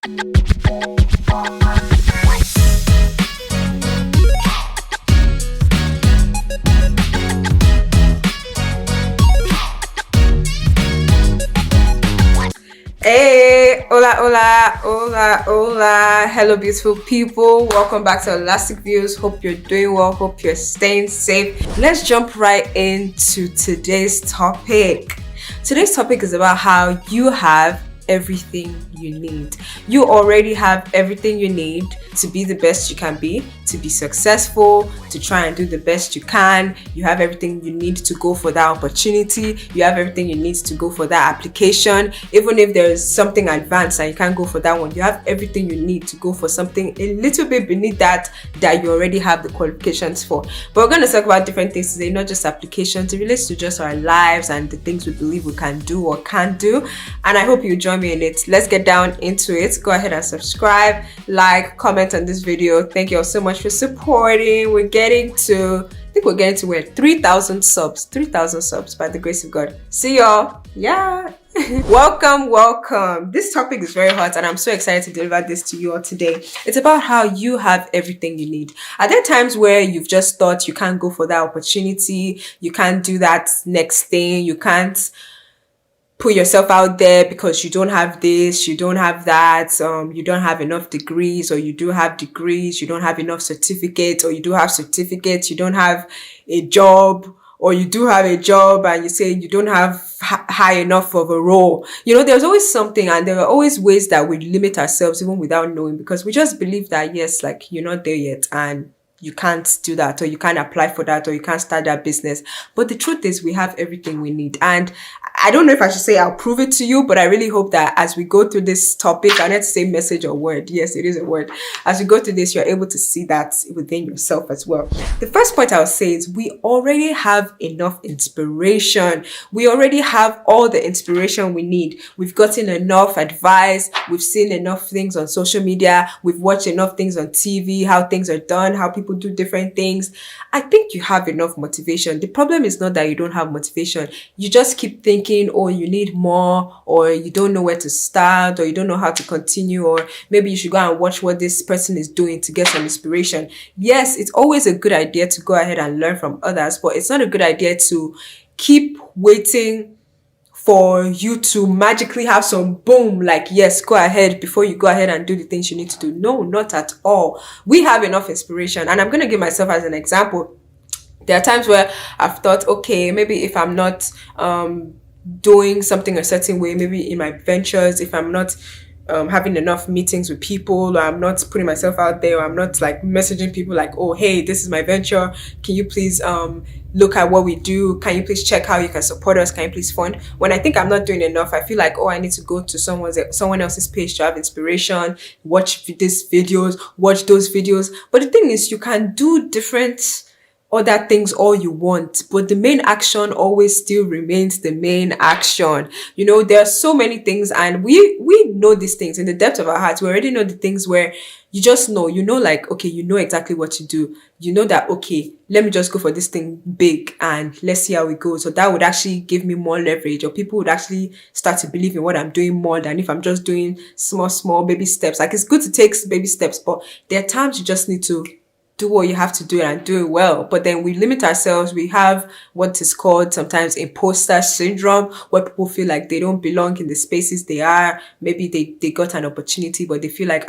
Hey, hola, hola, hola, hola. Hello, beautiful people. Welcome back to Elastic Views. Hope you're doing well. Hope you're staying safe. Let's jump right into today's topic. Today's topic is about how you have everything you need. You already have everything you need to be the best you can be, to be successful, to try and do the best you can. You have everything you need to go for that opportunity. You have everything you need to go for that application. Even if there's something advanced and you can't go for that one, you have everything you need to go for something a little bit beneath that you already have the qualifications for. But we're going to talk about different things today, not just applications. It relates to just our lives and the things we believe we can do or can't do. And I hope you join me in it. Let's get down into it. Go ahead and subscribe, like, comment on this video. Thank you all so much for supporting. We're getting to 3,000 subs. 3,000 subs by the grace of God. See y'all. Yeah. Welcome. This topic is very hot and I'm so excited to deliver this to you all today. It's about how you have everything you need. Are there times where you've just thought you can't go for that opportunity, you can't do that next thing, you can't put yourself out there because you don't have this, you don't have that, you don't have enough degrees, or you do have degrees, you don't have enough certificates, or you do have certificates, you don't have a job, or you do have a job and you say you don't have high enough of a role. There's always something, and there are always ways that we limit ourselves even without knowing, because we just believe that, yes, like you're not there yet and you can't do that, or you can't apply for that, or you can't start that business. But the truth is we have everything we need. And I don't know if I should say I'll prove it to you, but I really hope that as we go through this topic, I need to say message or word. Yes, it is a word. As we go through this, you're able to see that within yourself as well. The first point I'll say is we already have enough inspiration. We already have all the inspiration we need. We've gotten enough advice. We've seen enough things on social media. We've watched enough things on TV, how things are done, how people do different things. I think you have enough motivation. The problem is not that you don't have motivation. You just keep thinking, oh, you need more, or you don't know where to start, or you don't know how to continue, or maybe you should go and watch what this person is doing to get some inspiration. Yes, it's always a good idea to go ahead and learn from others, but it's not a good idea to keep waiting for you to magically have some boom, like, yes, go ahead, before you go ahead and do the things you need to do. No, not at all. We have enough inspiration. And I'm going to give myself as an example. There are times where I've thought, okay, maybe if I'm not doing something a certain way, maybe in my ventures, if I'm not having enough meetings with people, or I'm not putting myself out there, or I'm not like messaging people like, oh, hey, this is my venture, can you please look at what we do, can you please check how you can support us, can you please fund? When I think I'm not doing enough, I feel like, oh, I need to go to someone else's page to have inspiration, watch these videos, watch those videos. But the thing is, you can do different other things all you want, but the main action always still remains the main action. There are so many things, and we know these things in the depth of our hearts. We already know the things where you just know, like, okay, you know exactly what to do. You know that, okay, let me just go for this thing big and let's see how it goes. So that would actually give me more leverage, or people would actually start to believe in what I'm doing more than if I'm just doing small baby steps. Like, it's good to take baby steps, but there are times you just need to do what you have to do and do it well. But then we limit ourselves. We have what is called sometimes imposter syndrome, where people feel like they don't belong in the spaces they are. Maybe they got an opportunity, but they feel like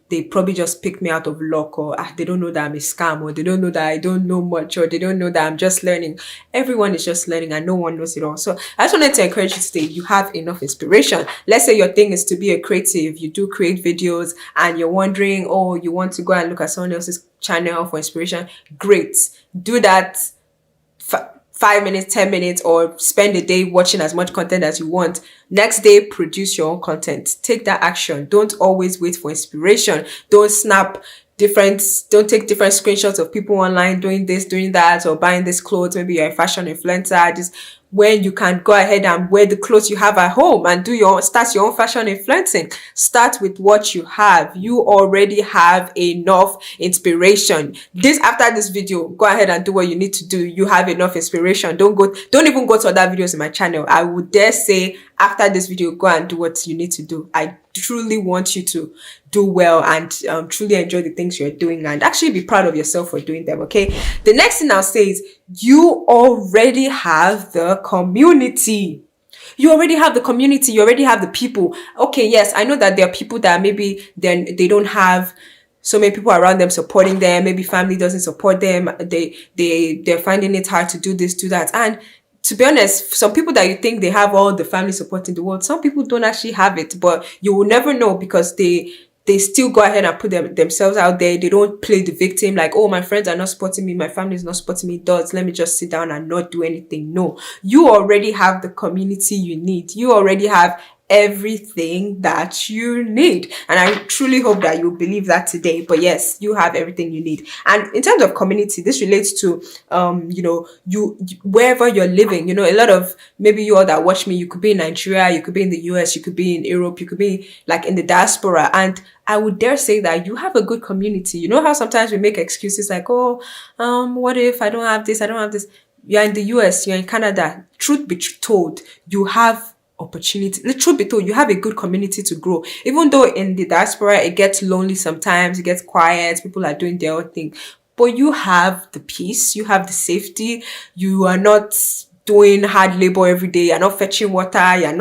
they probably just picked me out of luck, or they don't know that I'm a scam, or they don't know that I don't know much, or they don't know that I'm just learning. Everyone is just learning and no one knows it all. So I just wanted to encourage you today, you have enough inspiration. Let's say your thing is to be a creative. You do create videos and you're wondering, oh, you want to go and look at someone else's channel for inspiration. Great. Do that 5 minutes, 10 minutes, or spend a day watching as much content as you want. Next day, produce your own content. Take that action. Don't always wait for inspiration. Don't take different screenshots of people online doing this, doing that, or buying this clothes. Maybe you're a fashion influencer. Just when you can go ahead and wear the clothes you have at home and start your own fashion influencing. Start with what you have. You already have enough inspiration. After this video, go ahead and do what you need to do. You have enough inspiration. Don't even go to other videos in my channel. I would dare say after this video, go and do what you need to do. I truly want you to do well and truly enjoy the things you're doing and actually be proud of yourself for doing them. Okay. The next thing I'll say is you already have the community. You already have the community. You already have the people. Okay, yes, I know that there are people that maybe then they don't have so many people around them supporting them. Maybe family doesn't support them. They're finding it hard to do this, do that. And to be honest, some people that you think they have all the family support in the world, some people don't actually have it. But you will never know because they still go ahead and put themselves out there. They don't play the victim like, oh, my friends are not supporting me. My family is not supporting me. Let me just sit down and not do anything. No, you already have the community you need. You already have everything that you need. And I truly hope that you believe that today. But yes, you have everything you need. And in terms of community, this relates to, you wherever you're living, a lot of maybe you all that watch me, you could be in Nigeria, you could be in the US, you could be in Europe, you could be like in the diaspora. And I would dare say that you have a good community. You know how sometimes we make excuses like, oh, what if I don't have this? I don't have this. You're in the US, you're in Canada. Truth be told, you have opportunity. The truth be told, you have a good community to grow. Even though in the diaspora, it gets lonely sometimes, it gets quiet, people are doing their own thing. But you have the peace, you have the safety, you are not doing hard labor every day, you're not fetching water, a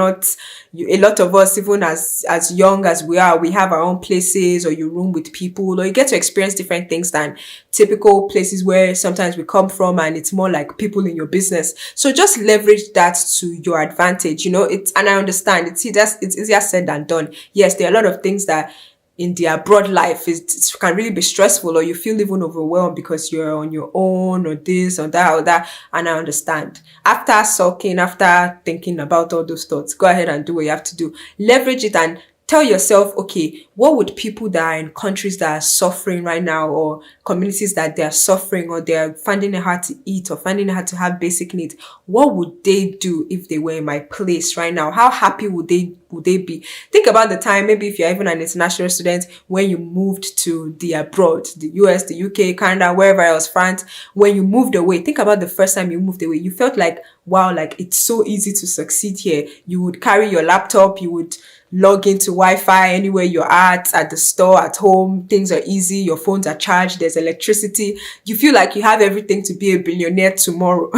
lot of us, even as young as we are, we have our own places, or you room with people, or you get to experience different things than typical places where sometimes we come from and it's more like people in your business. So just leverage that to your advantage. And I understand it's easier said than done. Yes, there are a lot of things that in their broad life it can really be stressful, or you feel even overwhelmed because you're on your own, or this or that or that. And I understand. After sulking, after thinking about all those thoughts, go ahead and do what you have to do. Leverage it and tell yourself, okay, what would people that are in countries that are suffering right now, or communities that they are suffering, or they're finding it hard to eat, or finding it hard to have basic needs, what would they do if they were in my place right now? How happy would they be? Think about the time, maybe if you're even an international student, when you moved to the abroad, the US, the UK, Canada, wherever else, France, when you moved away. Think about the first time you moved away. You felt like, wow, like it's so easy to succeed here. You would carry your laptop, you would log into Wi-Fi anywhere you're at the store, at home. Things are easy. Your phones are charged. There's electricity. You feel like you have everything to be a billionaire tomorrow,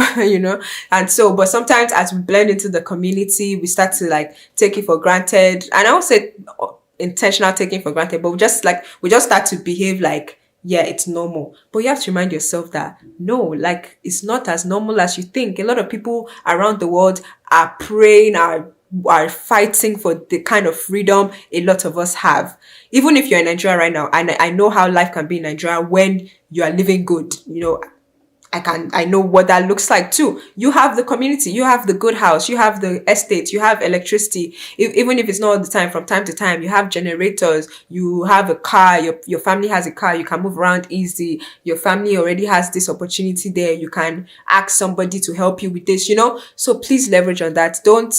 And so, but sometimes as we blend into the community, we start to like take it for granted. And I won't say intentional taking for granted, but we just start to behave like, yeah, it's normal. But you have to remind yourself that no, like it's not as normal as you think. A lot of people around the world are praying, are fighting for the kind of freedom a lot of us have. Even if you're in Nigeria right now, and I know how life can be in Nigeria when you are living good, I know what that looks like too. You have the community, you have the good house, you have the estate, you have electricity. Even if it's not all the time, from time to time, you have generators, you have a car, your family has a car, you can move around easy. Your family already has this opportunity there. You can ask somebody to help you with this, So please leverage on that. Don't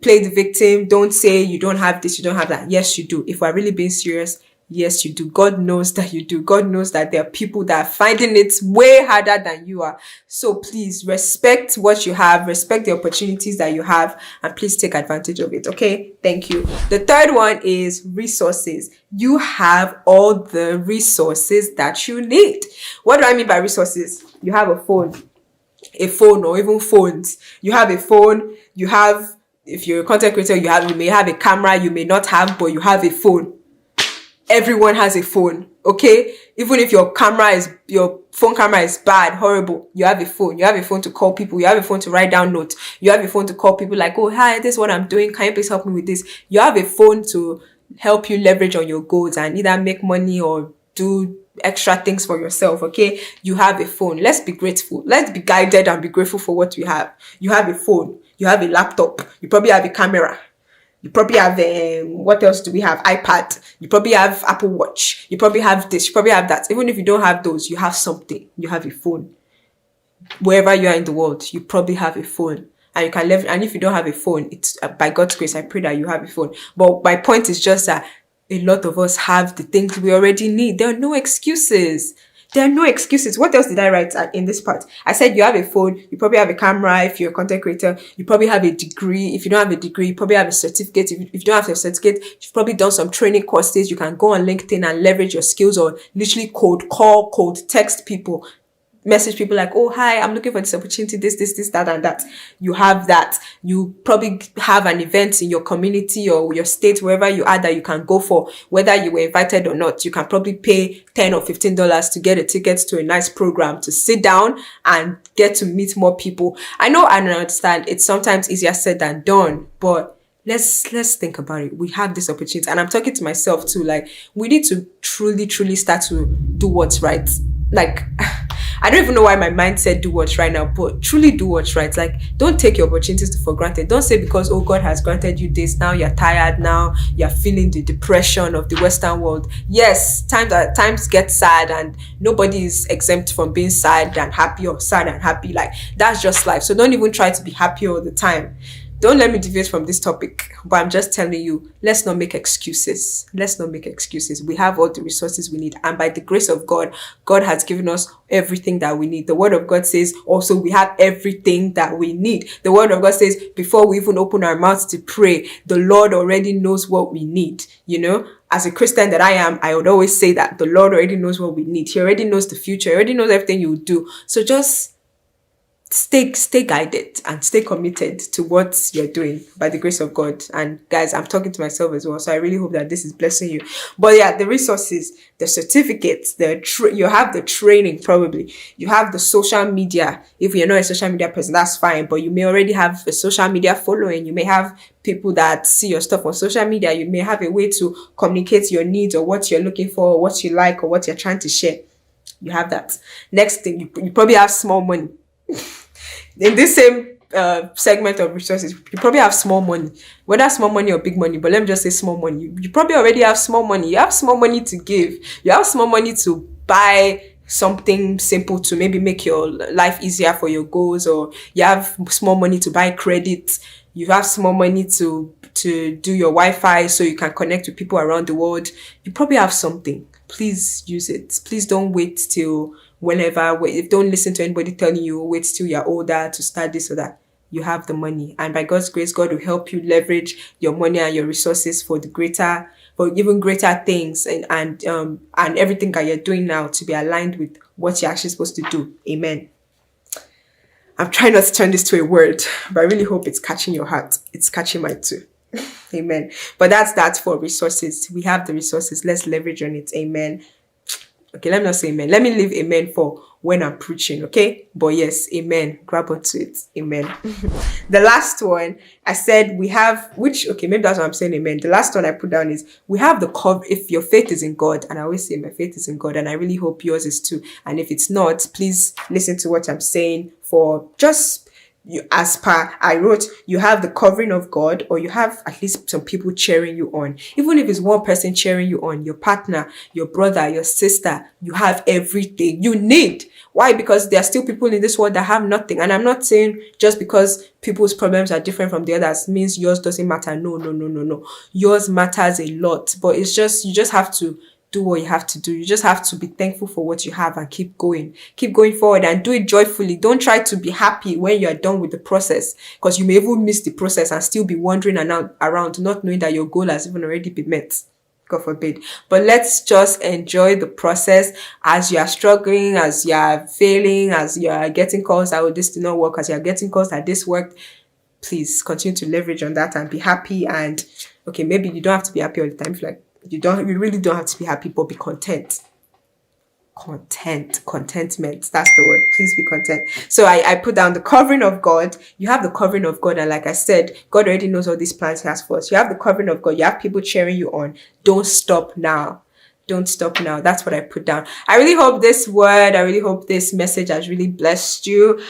play the victim. Don't say you don't have this, you don't have that. Yes, you do. If we're really being serious, yes, you do. God knows that you do. God knows that there are people that are finding it way harder than you are. So please respect what you have, respect the opportunities that you have, and please take advantage of it. Okay? Thank you. The third one is resources. You have all the resources that you need. What do I mean by resources? You have a phone, or even phones. You have a phone, if you're a content creator, you may have a camera, you may not have, but you have a phone. Everyone has a phone, okay? Even if your phone camera is bad, horrible, you have a phone. You have a phone to call people. You have a phone to write down notes. You have a phone to call people like, oh, hi, this is what I'm doing. Can you please help me with this? You have a phone to help you leverage on your goals and either make money or do extra things for yourself, okay? You have a phone. Let's be grateful. Let's be guided and be grateful for what we have. You have a phone. You have a laptop. You probably have a camera. You probably have, what else do we have? iPad. You probably have Apple Watch. You probably have this. You probably have that. Even if you don't have those, you have something. You have a phone. Wherever you are in the world, you probably have a phone. And you can leverage. And if you don't have a phone, it's by God's grace, I pray that you have a phone. But my point is just that a lot of us have the things we already need. There are no excuses. There are no excuses. What else did I write in this part? I said you have a phone, you probably have a camera if you're a content creator, you probably have a degree. If you don't have a degree, you probably have a certificate. If you don't have a certificate, you've probably done some training courses. You can go on LinkedIn and leverage your skills, or literally cold call, cold text people, message people like, oh, hi, I'm looking for this opportunity, this, that, and that. You have that. You probably have an event in your community or your state, wherever you are, that you can go for, whether you were invited or not. You can probably pay $10 or $15 to get a ticket to a nice program, to sit down and get to meet more people. I know and I understand it's sometimes easier said than done, but let's think about it. We have this opportunity, and I'm talking to myself too. Like, we need to truly start to do what's right. Like, I don't even know why my mind said do what's right now, but truly do what's right. Like, don't take your opportunities for granted. Don't say because, oh, God has granted you this, now you're tired, now you're feeling the depression of the Western world. Yes, times get sad, and nobody is exempt from being sad and happy, or sad and happy. Like, that's just life. So don't even try to be happy all the time. Don't let me deviate from this topic, but I'm just telling you, let's not make excuses. Let's not make excuses. We have all the resources we need. And by the grace of God, God has given us everything that we need. The word of God says also we have everything that we need. The word of God says before we even open our mouths to pray, the Lord already knows what we need. You know, as a Christian that I am, I would always say that the Lord already knows what we need. He already knows the future. He already knows everything you will do. So just stay guided and stay committed to what you're doing by the grace of God. And guys, I'm talking to myself as well, so I really hope that this is blessing you. But yeah, the resources, the certificates, you have the training, probably you have the social media. If you're not a social media person, that's fine, but you may already have a social media following. You may have people that see your stuff on social media. You may have a way to communicate your needs, or what you're looking for, or what you like, or what you're trying to share. You have that. Next thing, you probably have small money. In this same segment of resources, you probably have small money, whether small money or big money, but let me just say small money. You probably already have small money. You have small money to give. You have small money to buy something simple to maybe make your life easier for your goals, or you have small money to buy credit. You have small money to do your Wi-Fi so you can connect with people around the world. You probably have something. Please use it. Please don't wait till whenever. Don't listen to anybody telling you wait till you're older to start this or that. You have the money, and by God's grace, God will help you leverage your money and your resources for even greater things, and everything that you're doing now to be aligned with what you're actually supposed to do. Amen. I'm trying not to turn this to a word, but I really hope it's catching your heart. It's catching mine too. Amen. But that's for resources. We have the resources. Let's leverage on it. Amen. Okay, let me not say amen. Let me leave amen for when I'm preaching, okay? But yes, amen. Grab onto it. Amen. The last one, I said we have, okay, maybe that's why I'm saying amen. The last one I put down is we have the cover. If your faith is in God, and I always say my faith is in God, and I really hope yours is too. And if it's not, please listen to what I'm saying for just you. As per I wrote, you have the covering of God, or you have at least some people cheering you on. Even if it's one person cheering you on, your partner, your brother, your sister, you have everything you need. Why? Because there are still people in this world that have nothing. And I'm not saying just because people's problems are different from the others means yours doesn't matter. No. Yours matters a lot. But it's just, you just have to do what you have to do. You just have to be thankful for what you have and keep going forward, and do it joyfully. Don't try to be happy when you're done with the process, because you may even miss the process and still be wandering around not knowing that your goal has even already been met. God forbid. But let's just enjoy the process as you are struggling, as you are failing, as you are getting calls that this did not work, as you are getting calls that this worked. Please continue to leverage on that and be happy. And okay, maybe you don't have to be happy all the time. You really don't have to be happy, but be content. Contentment, that's the word. Please be content. So I put down the covering of God. You have the covering of God, and like I said, God already knows all these plans he has for us. You have the covering of God. You have people cheering you on. Don't stop now. That's what I put down. I really hope this message has really blessed you.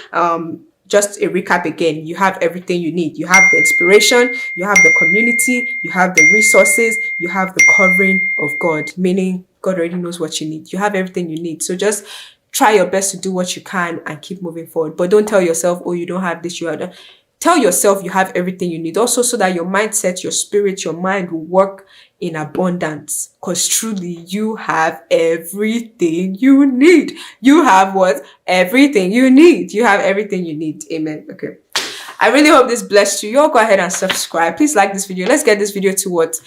Just a recap again, you have everything you need. You have the inspiration, you have the community, you have the resources, you have the covering of God, meaning God already knows what you need. You have everything you need. So just try your best to do what you can and keep moving forward. But don't tell yourself, oh, you don't have this, you have that. Tell yourself you have everything you need. Also, so that your mindset, your spirit, your mind will work in abundance, because truly you have everything you need. You have what? Everything you need. You have everything you need. Amen. Okay. I really hope this blessed you. You all go ahead and subscribe. Please like this video. Let's get this video to what?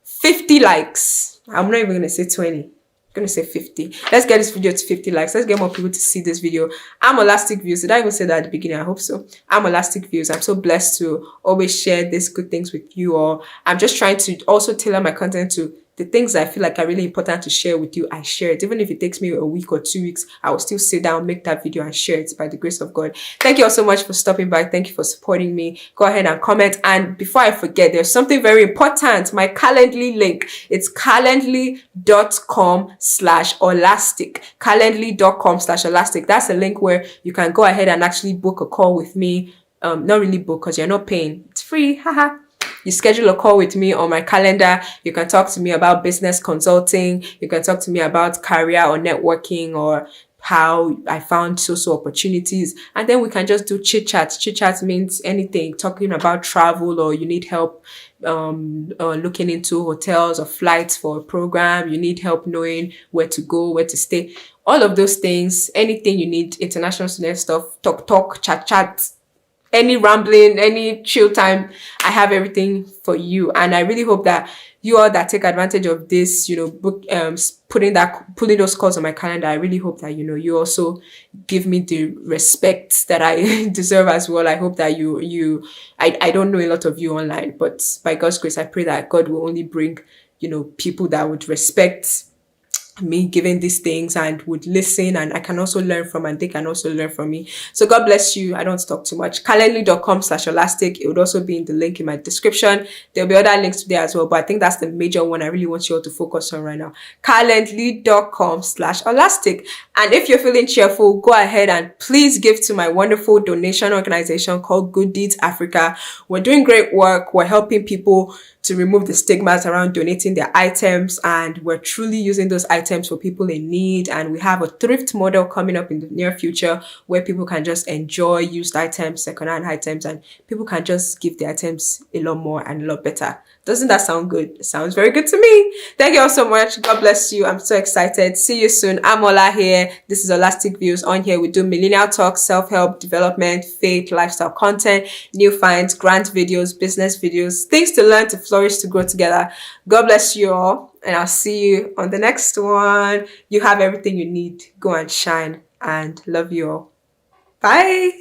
50 likes. I'm not even going to say 20. I'm going to say 50. Let's get this video to 50 likes. Let's get more people to see this video. I'm Holistic Views. Did I even say that at the beginning? I hope so. I'm Holistic Views. I'm so blessed to always share these good things with you all. I'm just trying to also tailor my content to the things I feel like are really important to share with you. I share it. Even if it takes me a week or 2 weeks, I will still sit down, make that video and share it by the grace of God. Thank you all so much for stopping by. Thank you for supporting me. Go ahead and comment. And before I forget, there's something very important. My Calendly link. It's calendly.com/elastic. Calendly.com/elastic. That's a link where you can go ahead and actually book a call with me. Not really book because you're not paying. It's free. Haha. You schedule a call with me on my calendar. You can talk to me about business consulting. You can talk to me about career or networking or how I found social opportunities. And then we can just do chit chat. Chit chat means anything, talking about travel, or you need help looking into hotels or flights for a program. You need help knowing where to go, where to stay. All of those things, anything you need, international student stuff, talk, chat. Any rambling, any chill time, I have everything for you. And I really hope that you all that take advantage of this, putting those calls on my calendar, I really hope that, you also give me the respect that I deserve as well. I hope that I don't know a lot of you online, but by God's grace, I pray that God will only bring, people that would respect me giving these things and would listen, and I can also learn from, and they can also learn from me. So God bless you. I don't talk too much. Calendly.com/elastic. It would also be in the link in my description. There'll be other links there as well, but I think that's the major one I really want you all to focus on right now. Calendly.com/elastic. And if you're feeling cheerful, go ahead and please give to my wonderful donation organization called Good Deeds Africa. We're doing great work. We're helping people to remove the stigmas around donating their items, and we're truly using those items for people in need. And we have a thrift model coming up in the near future where people can just enjoy used items, secondhand items, and people can just give the items a lot more and a lot better. Doesn't that sound good? It sounds very good to me. Thank you all so much. God bless you. I'm so excited. See you soon. I'm Holaa here. This is Holistic Views. On here, we do millennial talk, self-help, development, faith, lifestyle content, new finds, grant videos, business videos, things to learn, to flourish, to grow together. God bless you all. And I'll see you on the next one. You have everything you need. Go and shine, and love you all. Bye.